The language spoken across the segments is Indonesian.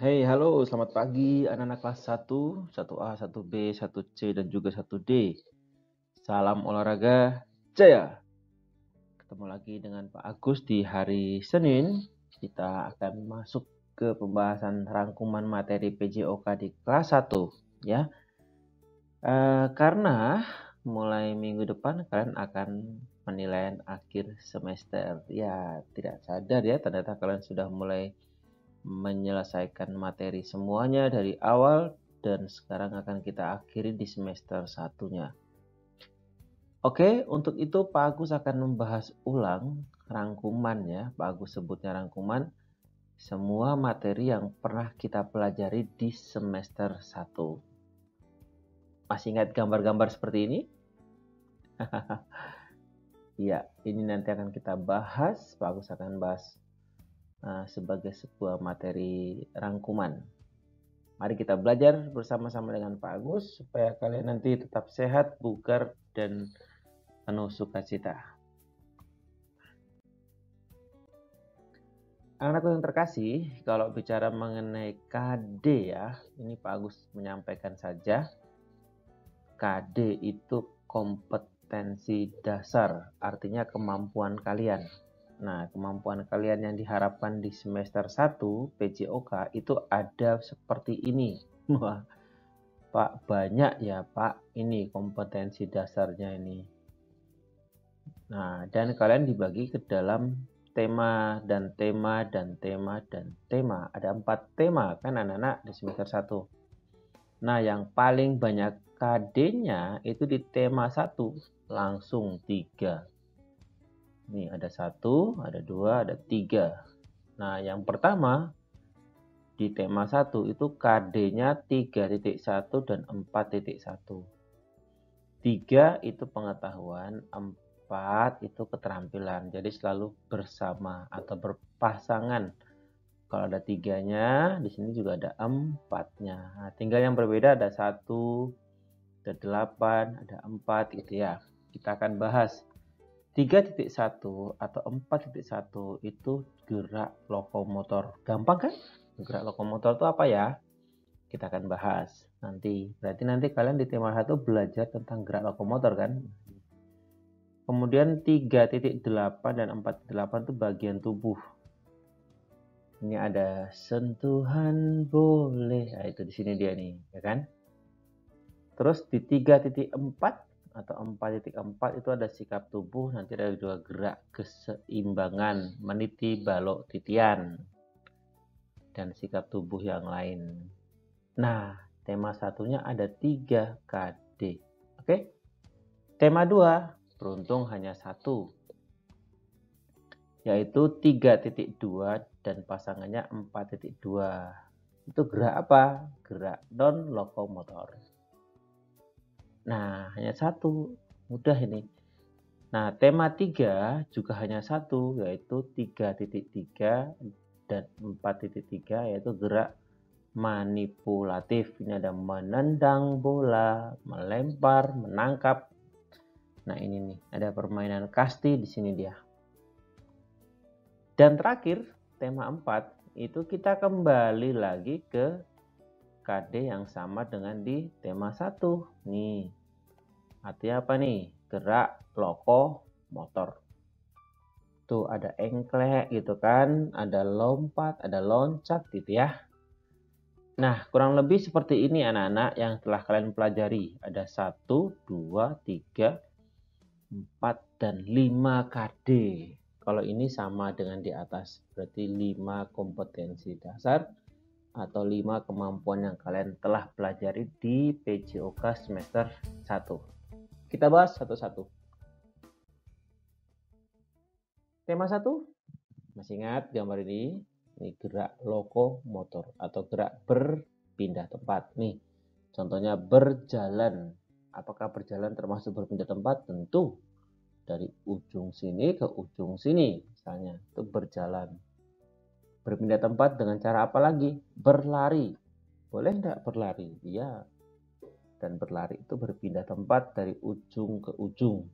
Hey, halo, selamat pagi anak-anak kelas 1A, 1B, 1C, dan juga 1D. Salam olahraga jaya. Ketemu lagi dengan Pak Agus di hari Senin. Kita akan masuk ke pembahasan rangkuman materi PJOK di kelas 1. Ya. Karena mulai minggu depan kalian akan penilaian akhir semester. Ya, tidak sadar ya, ternyata kalian sudah mulai menyelesaikan materi semuanya dari awal dan sekarang akan kita akhiri di semester 1-nya. Oke, untuk itu Pak Agus akan membahas ulang rangkuman ya. Pak Agus sebutnya rangkuman semua materi yang pernah kita pelajari di semester 1. Masih ingat gambar-gambar seperti ini? Ya, ini nanti akan kita bahas. Pak Agus akan bahas sebagai sebuah materi rangkuman. Mari kita belajar bersama-sama dengan Pak Agus supaya kalian nanti tetap sehat, bugar, dan penuh sukacita. Anak-anak yang terkasih, kalau bicara mengenai KD ya, ini Pak Agus menyampaikan saja. KD itu kompetensi dasar, artinya kemampuan kalian. Nah, kemampuan kalian yang diharapkan di semester 1 PJOK itu ada seperti ini. Wah, Pak, banyak ya Pak, ini kompetensi dasarnya ini. Nah, dan kalian dibagi ke dalam tema dan tema dan tema dan tema. Ada 4 tema kan anak-anak di semester 1. Nah, yang paling banyak KD-nya itu di tema 1, langsung 3. Nih ada 1, ada 2, ada 3. Nah, yang pertama di tema 1 itu KD-nya 3.1 dan 4.1. 3 itu pengetahuan, 4 itu keterampilan. Jadi selalu bersama atau berpasangan. Kalau ada 3-nya, di sini juga ada 4-nya. Nah, tinggal yang berbeda ada 1, ada 8, ada 4 gitu ya. Kita akan bahas 3.1 atau 4.1 itu gerak lokomotor. Gampang kan? Gerak lokomotor itu apa ya? Kita akan bahas nanti. Berarti nanti kalian di tema 1 belajar tentang gerak lokomotor kan? Kemudian 3.8 dan 4.8 itu bagian tubuh. Ini ada sentuhan boleh. Nah, itu di sini dia nih, ya kan? Terus di 3.4 atau 4.4 itu ada sikap tubuh, nanti ada juga gerak keseimbangan, meniti balok titian, dan sikap tubuh yang lain. Nah, tema satunya ada 3 KD. Oke? Tema 2, beruntung hanya 1, yaitu 3.2 dan pasangannya 4.2. Itu gerak apa? Gerak non lokomotor. Nah, hanya 1. Mudah ini. Nah, tema 3 juga hanya 1, yaitu 3.3 dan 4.3, yaitu gerak manipulatif. Ini ada menendang bola, melempar, menangkap. Nah, ini nih, ada permainan kasti di sini dia. Dan terakhir, tema 4 itu kita kembali lagi ke KD yang sama dengan di tema 1. Nih, artinya apa nih? Gerak lokomotor. Tuh ada engklek gitu kan, ada lompat, ada loncat gitu ya. Nah, kurang lebih seperti ini anak-anak yang telah kalian pelajari. Ada 1, 2, 3, 4, dan 5 KD. Kalau ini sama dengan di atas, berarti 5 kompetensi dasar atau 5 kemampuan yang kalian telah pelajari di PJOK semester 1. Kita bahas satu-satu. Tema 1, masih ingat gambar ini? Ini gerak lokomotor atau gerak berpindah tempat. Nih, contohnya berjalan. Apakah berjalan termasuk berpindah tempat? Tentu. Dari ujung sini ke ujung sini, misalnya. Itu berjalan. Berpindah tempat dengan cara apa lagi? Berlari. Boleh enggak berlari? Iya. Dan berlari itu berpindah tempat dari ujung ke ujung.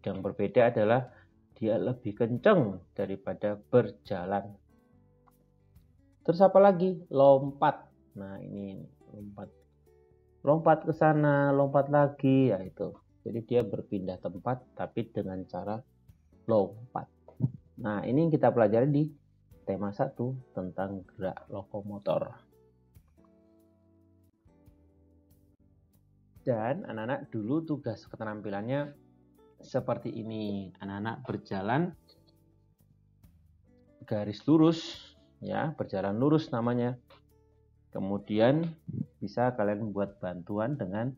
Yang berbeda adalah dia lebih kencang daripada berjalan. Terus apa lagi? Lompat. Nah, ini lompat. Lompat ke sana, lompat lagi, ya itu. Jadi dia berpindah tempat tapi dengan cara lompat. Nah, ini yang kita pelajari di tema 1 tentang gerak lokomotor. Dan anak-anak dulu tugas keterampilannya seperti ini. Anak-anak berjalan garis lurus, ya, berjalan lurus namanya. Kemudian bisa kalian membuat bantuan dengan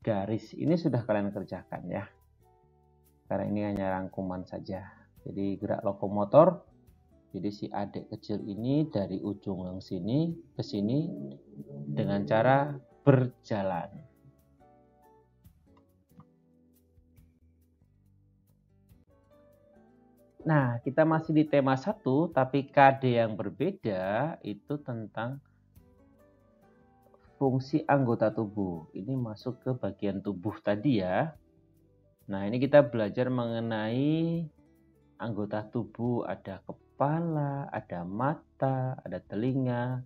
garis. Ini sudah kalian kerjakan ya. Karena ini hanya rangkuman saja. Jadi gerak lokomotor. Jadi si adik kecil ini dari ujung yang sini ke sini dengan cara berjalan. Nah, kita masih di tema 1, tapi KD yang berbeda itu tentang fungsi anggota tubuh. Ini masuk ke bagian tubuh tadi ya. Nah, ini kita belajar mengenai anggota tubuh. Ada kepala, ada mata, ada telinga.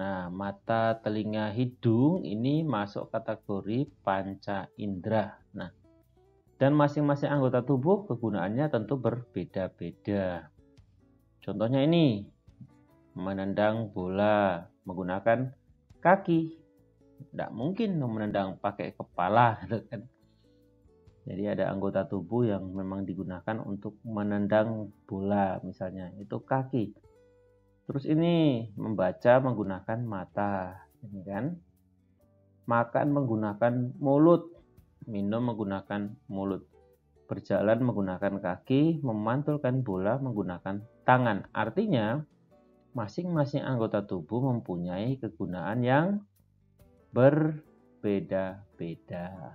Nah, mata, telinga, hidung ini masuk kategori panca indera. Nah, dan masing-masing anggota tubuh kegunaannya tentu berbeda-beda. Contohnya ini, menendang bola menggunakan kaki. Tidak mungkin menendang pakai kepala, gitu kan. Jadi ada anggota tubuh yang memang digunakan untuk menendang bola, misalnya itu kaki. Terus ini membaca menggunakan mata, ini kan. Makan menggunakan mulut. Minum menggunakan mulut, berjalan menggunakan kaki, memantulkan bola menggunakan tangan. Artinya, masing-masing anggota tubuh mempunyai kegunaan yang berbeda-beda.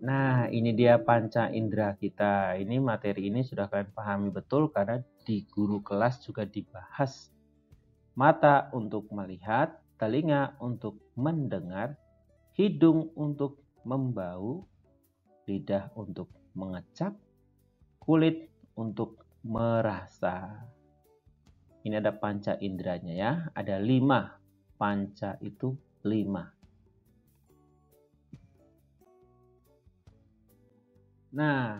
Nah, ini dia panca indera kita. Ini materi ini sudah kalian pahami betul karena di guru kelas juga dibahas. Mata untuk melihat, telinga untuk mendengar, hidung untuk membau, lidah untuk mengecap, kulit untuk merasa. Ini ada panca inderanya ya, ada 5. Panca itu 5. Nah,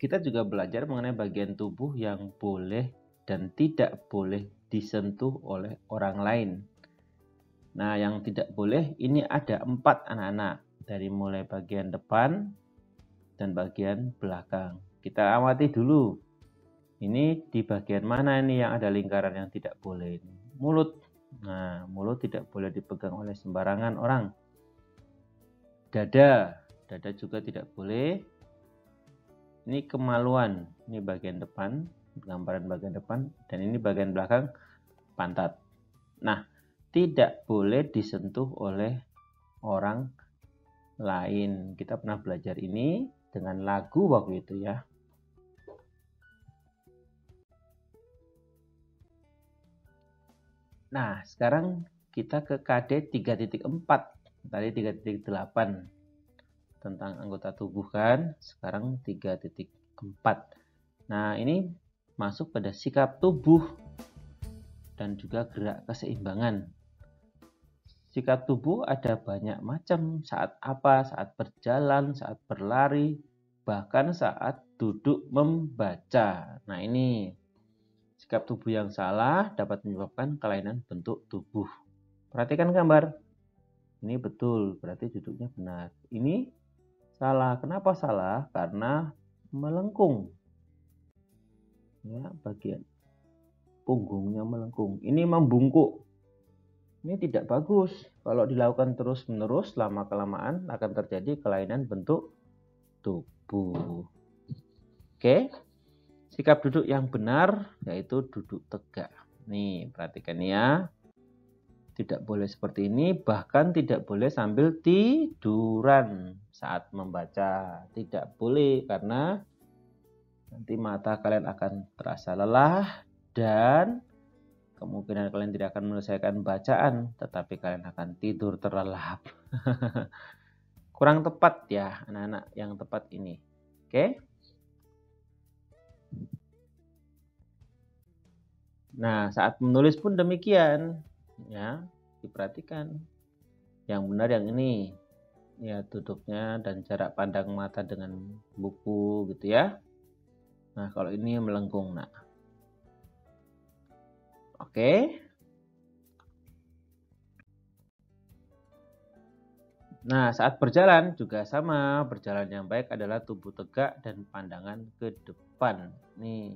kita juga belajar mengenai bagian tubuh yang boleh dan tidak boleh disentuh oleh orang lain. Nah, yang tidak boleh ini ada 4 anak-anak, dari mulai bagian depan dan bagian belakang. Kita amati dulu. Ini di bagian mana ini yang ada lingkaran yang tidak boleh ini? Mulut. Nah, mulut tidak boleh dipegang oleh sembarangan orang. Dada, dada juga tidak boleh. Ini kemaluan, ini bagian depan, gambaran bagian depan, dan ini bagian belakang, pantat. Nah, tidak boleh disentuh oleh orang lain. Kita pernah belajar ini dengan lagu waktu itu ya. Nah, sekarang kita ke KD 3.4. Tadi 3.8 tentang anggota tubuh kan. Sekarang 3.4. Nah, ini masuk pada sikap tubuh dan juga gerak keseimbangan. Sikap tubuh ada banyak macam. Saat apa? Saat berjalan, saat berlari, bahkan saat duduk membaca. Nah, ini sikap tubuh yang salah dapat menyebabkan kelainan bentuk tubuh. Perhatikan gambar. Ini betul, berarti duduknya benar. Ini salah. Kenapa salah? Karena melengkung. Ya, bagian punggungnya melengkung. Ini membungkuk. Ini tidak bagus. Kalau dilakukan terus-menerus, lama-kelamaan akan terjadi kelainan bentuk tubuh. Oke. Sikap duduk yang benar yaitu duduk tegak. Nih, perhatikan ya. Tidak boleh seperti ini, bahkan tidak boleh sambil tiduran saat membaca. Tidak boleh karena nanti mata kalian akan terasa lelah dan kemungkinan kalian tidak akan menyelesaikan bacaan, tetapi kalian akan tidur terlelap. Kurang tepat ya anak-anak yang tepat ini. Oke. Nah, saat menulis pun demikian, ya, diperhatikan. Yang benar yang ini, ya, duduknya dan jarak pandang mata dengan buku gitu ya. Nah, kalau ini melengkung. Nah, oke. Nah, saat berjalan juga sama. Berjalan yang baik adalah tubuh tegak dan pandangan ke depan. Nih,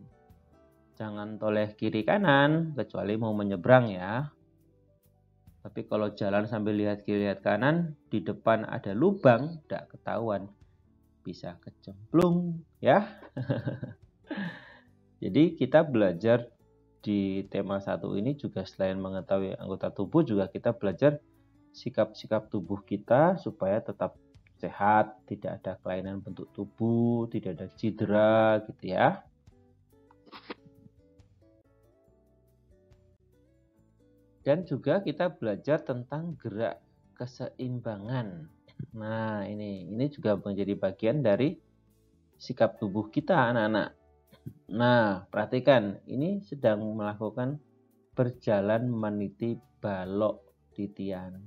jangan toleh kiri kanan, kecuali mau menyeberang ya. Tapi kalau jalan sambil lihat kiri lihat kanan, di depan ada lubang, tidak ketahuan. Bisa kecemplung ya. Jadi kita belajar di tema 1 ini juga selain mengetahui anggota tubuh, juga kita belajar sikap-sikap tubuh kita supaya tetap sehat, tidak ada kelainan bentuk tubuh, tidak ada cedera gitu ya. Dan juga kita belajar tentang gerak keseimbangan. Nah, ini juga menjadi bagian dari sikap tubuh kita, anak-anak. Nah, perhatikan, ini sedang melakukan berjalan meniti balok titian.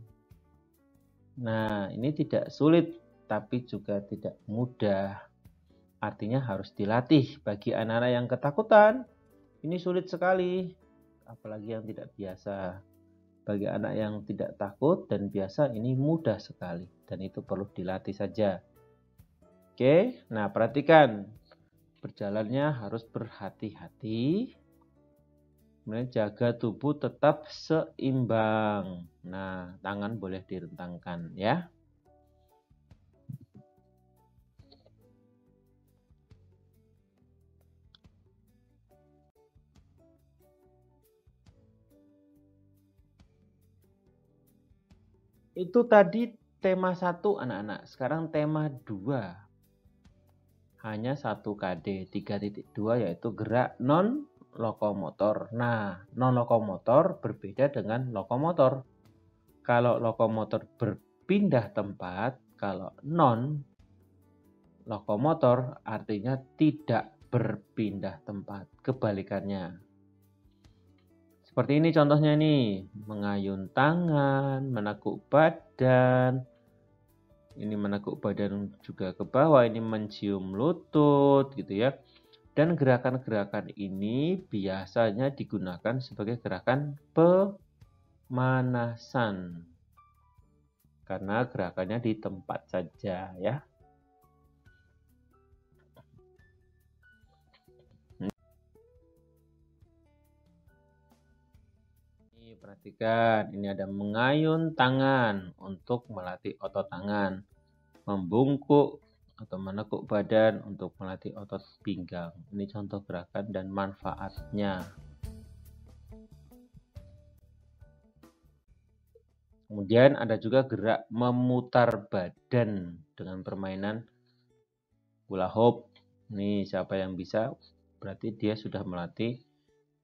Nah, ini tidak sulit, tapi juga tidak mudah. Artinya harus dilatih. Bagi anak-anak yang ketakutan, ini sulit sekali. Apalagi yang tidak biasa. Bagi anak yang tidak takut dan biasa, ini mudah sekali. Dan itu perlu dilatih saja. Oke, nah perhatikan. Berjalannya harus berhati-hati. Kemudian jaga tubuh tetap seimbang. Nah, tangan boleh direntangkan ya. Itu tadi tema 1 anak-anak. Sekarang tema 2. Hanya 1 KD 3.2 yaitu gerak non lokomotor. Nah, non lokomotor berbeda dengan lokomotor. Kalau lokomotor berpindah tempat, kalau non lokomotor artinya tidak berpindah tempat. Kebalikannya. Seperti ini contohnya nih, mengayun tangan, menekuk badan. Ini menekuk badan juga ke bawah, ini mencium lutut gitu ya. Dan gerakan-gerakan ini biasanya digunakan sebagai gerakan pemanasan. Karena gerakannya di tempat saja ya. Ini perhatikan, ini ada mengayun tangan untuk melatih otot tangan. Membungkuk atau menekuk badan untuk melatih otot pinggang. Ini contoh gerakan dan manfaatnya. Kemudian ada juga gerak memutar badan dengan permainan hula hoop. Ini siapa yang bisa, berarti dia sudah melatih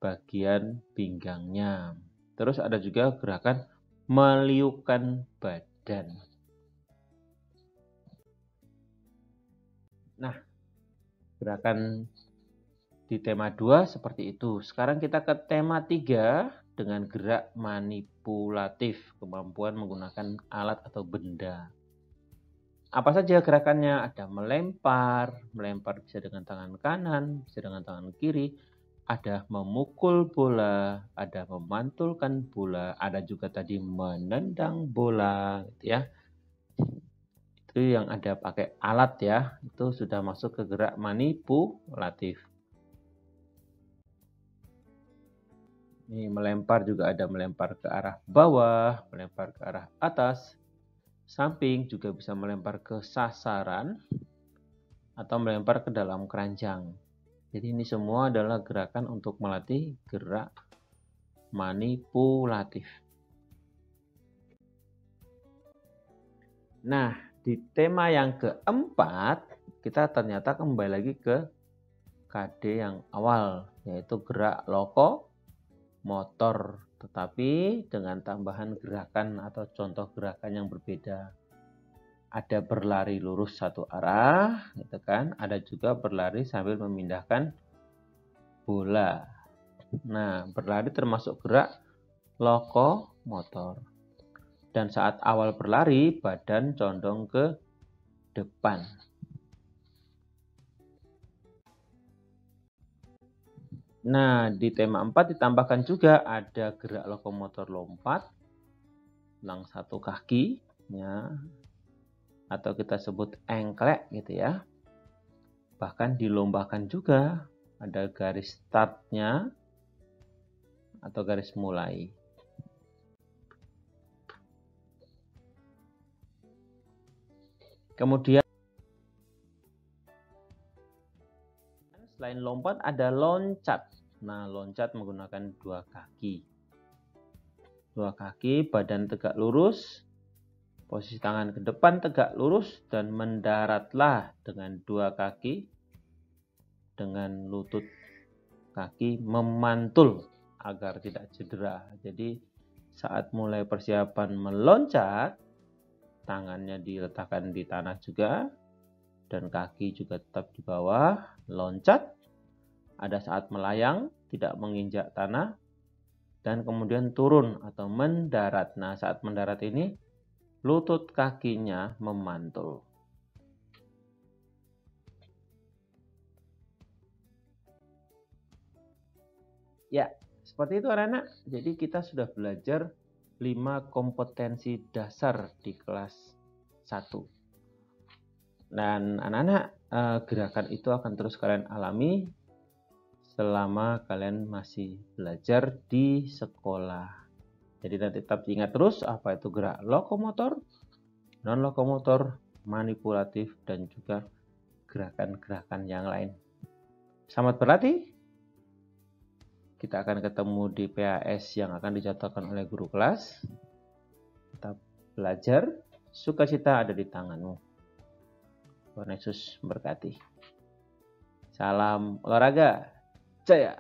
bagian pinggangnya. Terus ada juga gerakan meliukkan badan. Nah, gerakan di tema 2 seperti itu. Sekarang kita ke tema 3 dengan gerak manipulatif, kemampuan menggunakan alat atau benda. Apa saja gerakannya? Ada melempar bisa dengan tangan kanan, bisa dengan tangan kiri. Ada memukul bola, ada memantulkan bola, ada juga tadi menendang bola, gitu ya. Itu yang ada pakai alat ya, itu sudah masuk ke gerak manipulatif. Ini melempar juga ada melempar ke arah bawah, melempar ke arah atas, samping juga bisa melempar ke sasaran atau melempar ke dalam keranjang. Jadi ini semua adalah gerakan untuk melatih gerak manipulatif. Nah, di tema yang keempat, kita ternyata kembali lagi ke KD yang awal, yaitu gerak lokomotor, tetapi dengan tambahan gerakan atau contoh gerakan yang berbeda. Ada berlari lurus satu arah, gitu kan? Ada juga berlari sambil memindahkan bola. Nah, berlari termasuk gerak lokomotor. Dan saat awal berlari, badan condong ke depan. Nah, di tema 4 ditambahkan juga ada gerak lokomotor lompat, lang satu kaki, ya, atau kita sebut engklek gitu ya. Bahkan dilombakan juga, ada garis startnya atau garis mulai. Kemudian selain lompat ada loncat. Nah, loncat menggunakan dua kaki. Dua kaki, badan tegak lurus, posisi tangan ke depan tegak lurus, dan mendaratlah dengan dua kaki dengan lutut kaki memantul agar tidak cedera. Jadi saat mulai persiapan meloncat, tangannya diletakkan di tanah juga, dan kaki juga tetap di bawah, loncat. Ada saat melayang, tidak menginjak tanah, dan kemudian turun atau mendarat. Nah, saat mendarat ini, lutut kakinya memantul. Ya, seperti itu anak-anak. Jadi kita sudah belajar 5 kompetensi dasar di kelas 1. Dan anak-anak, gerakan itu akan terus kalian alami selama kalian masih belajar di sekolah. Jadi nanti tetap ingat terus apa itu gerak lokomotor, non-lokomotor, manipulatif, dan juga gerakan-gerakan yang lain. Selamat berlatih. Kita akan ketemu di PAS yang akan dijadwalkan oleh guru kelas. Tetap belajar, sukacita ada di tanganmu. Tuhan Yesus memberkati. Salam olahraga, jaya!